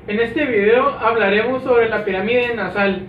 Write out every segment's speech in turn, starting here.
En este video hablaremos sobre la pirámide nasal.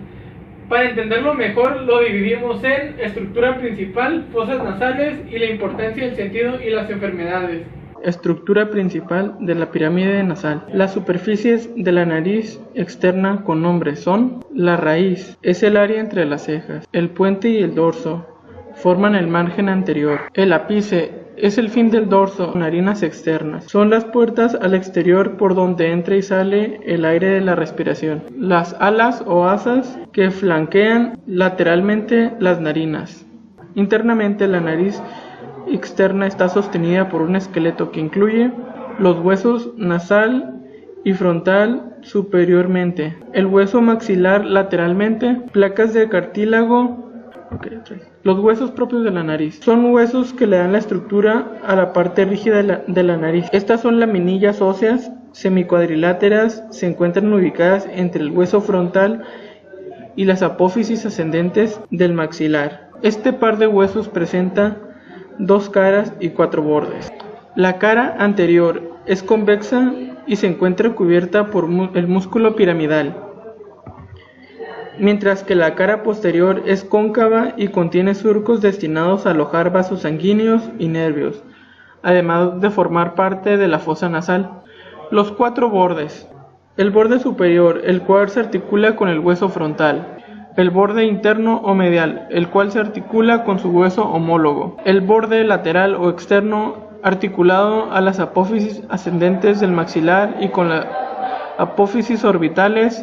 Para entenderlo mejor lo dividimos en estructura principal, fosas nasales y la importancia del sentido y las enfermedades. Estructura principal de la pirámide nasal. Las superficies de la nariz externa con nombre son: la raíz, es el área entre las cejas. El puente y el dorso forman el margen anterior. El ápice es el fin del dorso. Narinas externas son las puertas al exterior por donde entra y sale el aire de la respiración. Las alas o asas que flanquean lateralmente las narinas. Internamente la nariz externa está sostenida por un esqueleto que incluye los huesos nasal y frontal superiormente, el hueso maxilar lateralmente, placas de cartílago. Los huesos propios de la nariz son huesos que le dan la estructura a la parte rígida de la nariz. Estas son laminillas óseas semicuadriláteras, se encuentran ubicadas entre el hueso frontal y las apófisis ascendentes del maxilar. Este par de huesos presenta dos caras y cuatro bordes. La cara anterior es convexa y se encuentra cubierta por el músculo piramidal, mientras que la cara posterior es cóncava y contiene surcos destinados a alojar vasos sanguíneos y nervios, además de formar parte de la fosa nasal. Los cuatro bordes. El borde superior, el cual se articula con el hueso frontal. El borde interno o medial, el cual se articula con su hueso homólogo. El borde lateral o externo, articulado a las apófisis ascendentes del maxilar y con las apófisis orbitales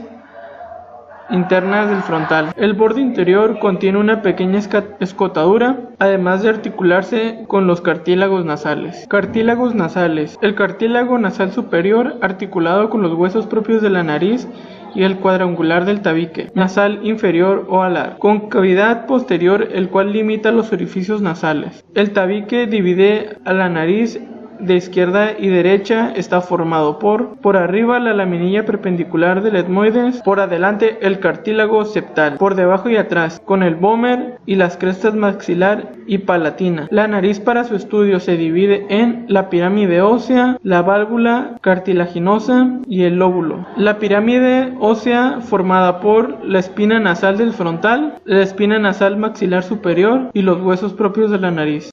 internas del frontal. El borde interior contiene una pequeña escotadura, además de articularse con los cartílagos nasales. Cartílagos nasales. El cartílago nasal superior, articulado con los huesos propios de la nariz y el cuadrangular del tabique nasal inferior o alar, con cavidad posterior, el cual limita los orificios nasales. El tabique divide a la nariz de izquierda y derecha, está formado por arriba la laminilla perpendicular del etmoides, por adelante el cartílago septal, por debajo y atrás, con el vómer y las crestas maxilar y palatina. La nariz para su estudio se divide en la pirámide ósea, la válvula cartilaginosa y el lóbulo. La pirámide ósea formada por la espina nasal del frontal, la espina nasal maxilar superior y los huesos propios de la nariz.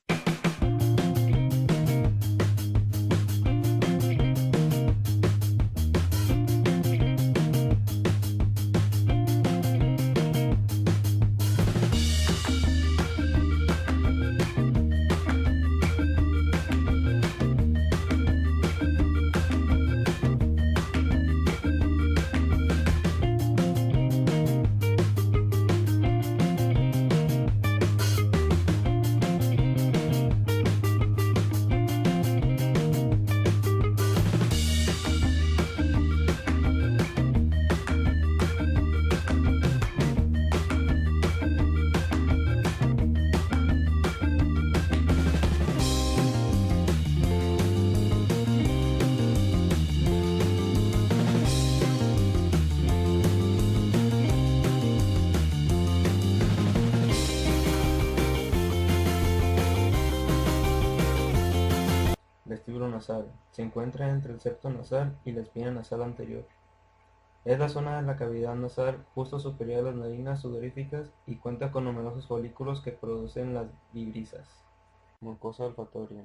Vestíbulo nasal. Se encuentra entre el septo nasal y la espina nasal anterior. Es la zona de la cavidad nasal justo superior a las narinas sudoríficas y cuenta con numerosos folículos que producen las vibrisas. Mucosa olfatoria.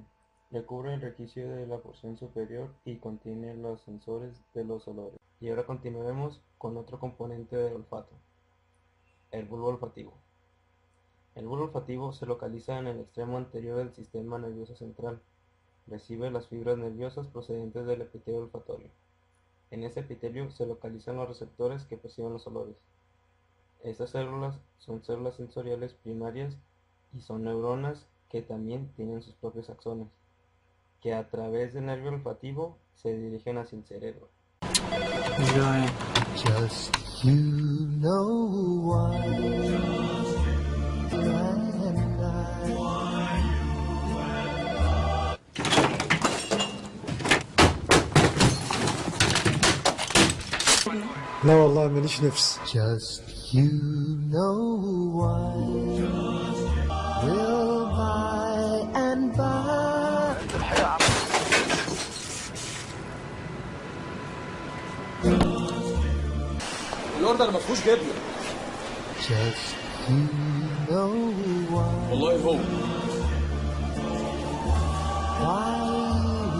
Recubre el requicio de la porción superior y contiene los sensores de los olores. Y ahora continuemos con otro componente del olfato, el bulbo olfativo. El bulbo olfativo se localiza en el extremo anterior del sistema nervioso central. Recibe las fibras nerviosas procedentes del epitelio olfatorio. En ese epitelio se localizan los receptores que perciben los olores. Estas células son células sensoriales primarias y son neuronas que también tienen sus propios axones, que a través del nervio olfativo se dirigen hacia el cerebro. Just you know why. لا والله ماليش نفس. Just you know why. Will by and by. النهارده انا مفهوش جبنه. Just you know why. والله هو Why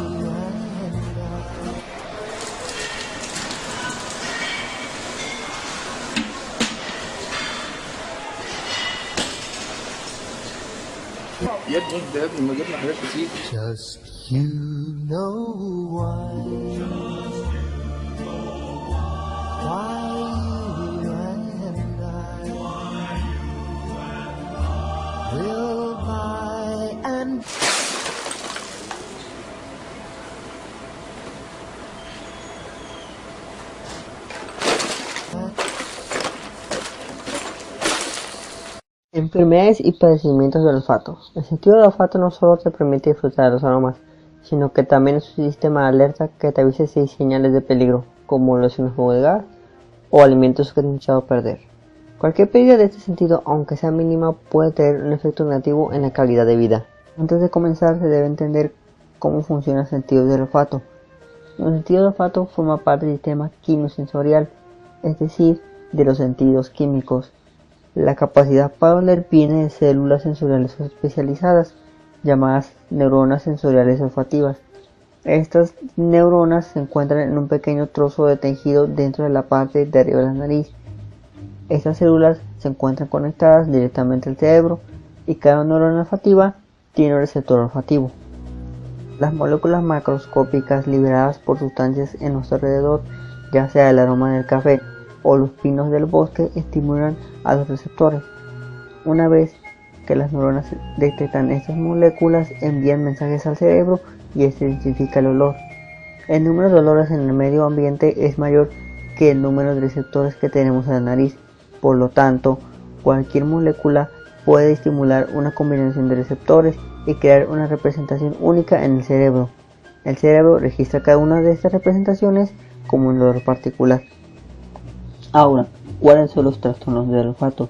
and I. يا ابني ما جبنا حاجات كتير. Just you know why. Why and I will buy and Enfermedades y padecimientos del olfato. El sentido del olfato no solo te permite disfrutar de los aromas, sino que también es un sistema de alerta que te avisa si hay señales de peligro, como lesiones de gas o alimentos que te han echado a perder. Cualquier pérdida de este sentido, aunque sea mínima, puede tener un efecto negativo en la calidad de vida. Antes de comenzar, se debe entender cómo funciona el sentido del olfato. El sentido del olfato forma parte del sistema quimio-sensorial, es decir, de los sentidos químicos. La capacidad para oler viene de células sensoriales especializadas, llamadas neuronas sensoriales olfativas. Estas neuronas se encuentran en un pequeño trozo de tejido dentro de la parte de arriba de la nariz. Estas células se encuentran conectadas directamente al cerebro y cada neurona olfativa tiene un receptor olfativo. Las moléculas macroscópicas liberadas por sustancias en nuestro alrededor, ya sea el aroma del café o los pinos del bosque, estimulan a los receptores. Una vez que las neuronas detectan estas moléculas, envían mensajes al cerebro y este identifica el olor. El número de olores en el medio ambiente es mayor que el número de receptores que tenemos en la nariz. Por lo tanto, cualquier molécula puede estimular una combinación de receptores y crear una representación única en el cerebro. El cerebro registra cada una de estas representaciones como un olor particular. Ahora, ¿cuáles son los trastornos del olfato?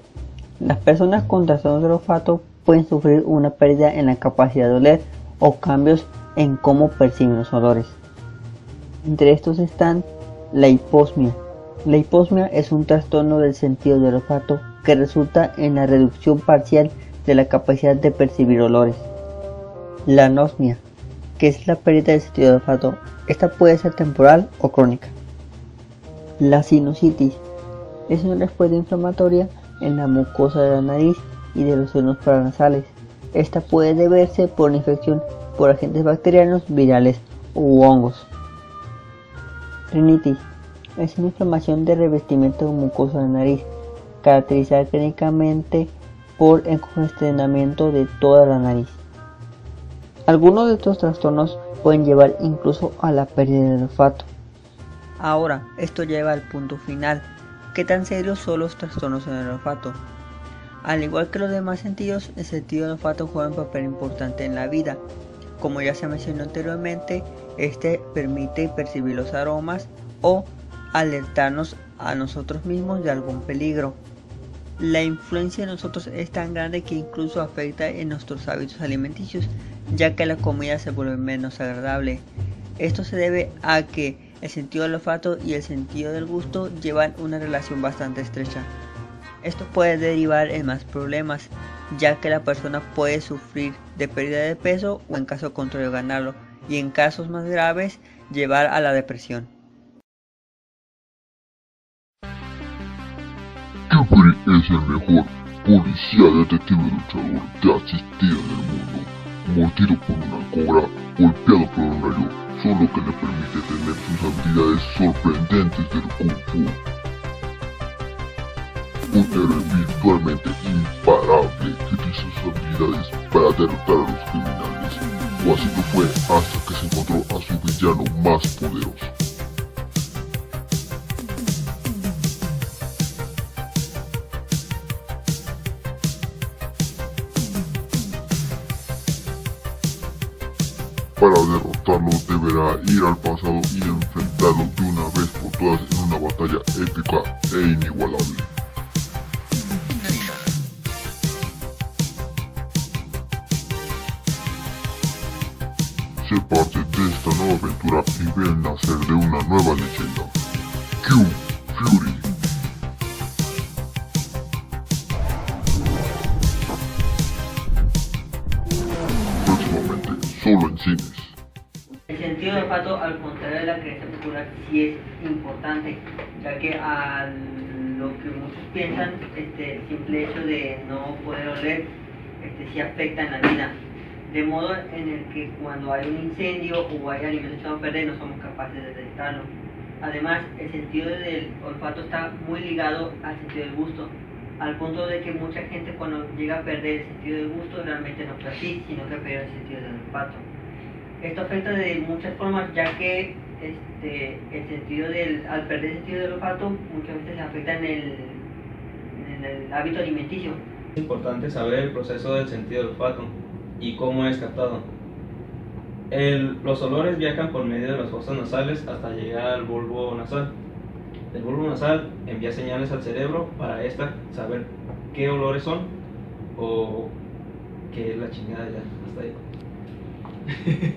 Las personas con trastornos del olfato pueden sufrir una pérdida en la capacidad de oler o cambios en cómo perciben los olores. Entre estos están la hiposmia. La hiposmia es un trastorno del sentido del olfato que resulta en la reducción parcial de la capacidad de percibir olores. La anosmia, que es la pérdida del sentido del olfato. Esta puede ser temporal o crónica. La sinusitis es una respuesta inflamatoria en la mucosa de la nariz y de los senos paranasales. Esta puede deberse por una infección por agentes bacterianos, virales u hongos. Rinitis es una inflamación de revestimiento de mucosa de la nariz, caracterizada clínicamente por encongestionamiento de toda la nariz. Algunos de estos trastornos pueden llevar incluso a la pérdida del olfato. Ahora, esto lleva al punto final. ¿Qué tan serios son los trastornos en el olfato? Al igual que los demás sentidos, el sentido del olfato juega un papel importante en la vida. Como ya se mencionó anteriormente, este permite percibir los aromas o alertarnos a nosotros mismos de algún peligro. La influencia de nosotros es tan grande que incluso afecta en nuestros hábitos alimenticios, ya que la comida se vuelve menos agradable. Esto se debe a que el sentido del olfato y el sentido del gusto llevan una relación bastante estrecha. Esto puede derivar en más problemas, ya que la persona puede sufrir de pérdida de peso o en caso contrario ganarlo, y en casos más graves llevar a la depresión. Jeffrey es el mejor policía detective luchador de asistir en el mundo, mordido por una cobra, golpeado por un rayo, solo que le permite tener sus habilidades sorprendentes del Kung Fu. Un héroe virtualmente imparable que utiliza sus habilidades para derrotar a los criminales, o así lo fue hasta que se encontró a su villano más poderoso. Para derrotarlo deberá ir al pasado y enfrentarlo de una vez por todas en una batalla épica e inigualable. Sé parte de esta nueva aventura y ve el nacer de una nueva leyenda. Q Fury. al contrario de la creencia popular, sí es importante, ya que a lo que muchos piensan, el simple hecho de no poder oler, sí afecta en la vida. De modo en el que cuando hay un incendio o hay alimentos que van a perder, no somos capaces de detectarlo. Además, el sentido del olfato está muy ligado al sentido del gusto, al punto de que mucha gente cuando llega a perder el sentido del gusto realmente no fue así, sino que perdió el sentido del olfato. Esto afecta de muchas formas, ya que al perder el sentido del olfato muchas veces se afecta en el hábito alimenticio. Es importante saber el proceso del sentido del olfato y cómo es captado. Los olores viajan por medio de las fosas nasales hasta llegar al bulbo nasal. El bulbo nasal envía señales al cerebro para saber qué olores son o qué es la chingada ya, hasta ahí.